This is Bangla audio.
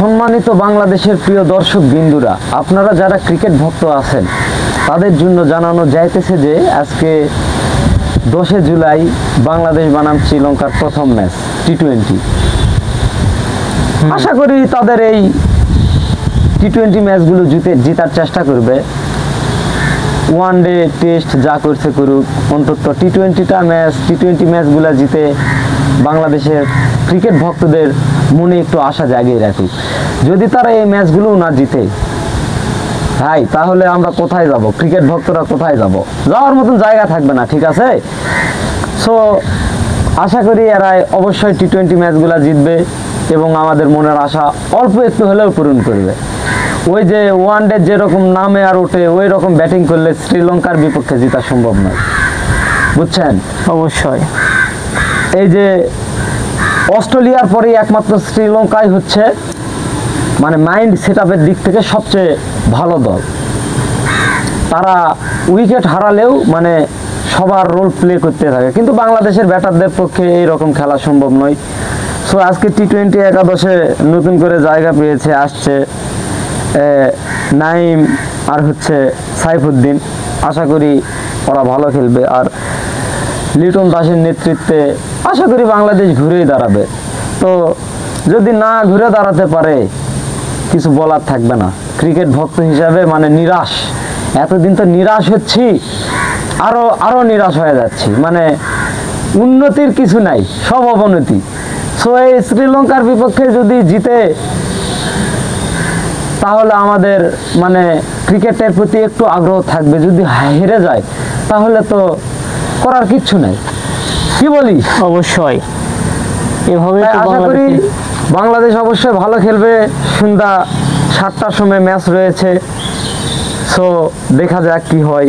সম্মানিত বাংলাদেশের প্রিয় দর্শক বিন্দুরা, আপনারা যারা ক্রিকেট ভক্ত আছেন তাদের জন্য জানানো যাইতেছে যে আজকে 10 জুলাই বাংলাদেশ বনাম শ্রীলঙ্কার প্রথম ম্যাচ টি-20। আশা করি তাদের এই টি-20 ম্যাচগুলো জিতার চেষ্টা করবে। ওয়ান ডে টেস্ট যা করছে করুক, অন্তত টি-20 ম্যাচগুলো জিতে বাংলাদেশের ক্রিকেট ভক্তদের মনে একটু আশা জাগিয়ে রাখুক। যদি তারা এই ম্যাচগুলো না জিতে ভাই, তাহলে আমরা কোথায় যাব? ক্রিকেট ভক্তরা কোথায় যাব? যাওয়ার মতন জায়গা থাকবে না, ঠিক আছে? সো আশা করি এরা অবশ্যই টি-20 ম্যাচগুলো জিতবে এবং আমাদের মনের আশা অল্প একটু হলেও পূরণ করবে। ওই যে ওয়ান ডে যেরকম নামে আর ওঠে ওই রকম ব্যাটিং করলে শ্রীলঙ্কার বিপক্ষে জেতা সম্ভব নয়, বুঝছেন? অবশ্যই। এই যে অস্ট্রেলিয়ার পরেই একমাত্র শ্রীলঙ্কাই হচ্ছে মানে মাইন্ড সেটআপের দিক থেকে সবচেয়ে ভালো দল। তারা উইকেট হারালেও মানে সবার রোল প্লে করতে থাকে, কিন্তু বাংলাদেশের ব্যাটারদের পক্ষে এইরকম খেলা সম্ভব নয়। সো আজকে টি-20 একাদশে নতুন করে জায়গা পেয়েছে, আসছে নাইম আর হচ্ছে সাইফুদ্দিন। আশা করি ওরা ভালো খেলবে, আর লিটন দাসের নেতৃত্বে আশা করি বাংলাদেশ ঘুরেই দাঁড়াবে। তো যদি না ঘুরে দাঁড়াতে পারে কিছু বলার থাকবে না। ক্রিকেট ভক্ত হিসাবে মানে নিরাশ, এতদিন তো নিরাশ হচ্ছি, আরো নিরাশ হয়ে যাচ্ছি। মানে উন্নতির কিছু নাই, সব অবনতি। সো এই শ্রীলঙ্কার বিপক্ষে যদি জিতে তাহলে আমাদের মানে ক্রিকেটের প্রতি একটু আগ্রহ থাকবে। যদি হেরে যায় তাহলে তো করার কিচ্ছু নাই, কি বলিস? অবশ্যই এভাবে আশা করি বাংলাদেশ অবশ্যই ভালো খেলবে। সন্ধ্যা 7টার সময় ম্যাচ রয়েছে, সো দেখা যাক কি হয়।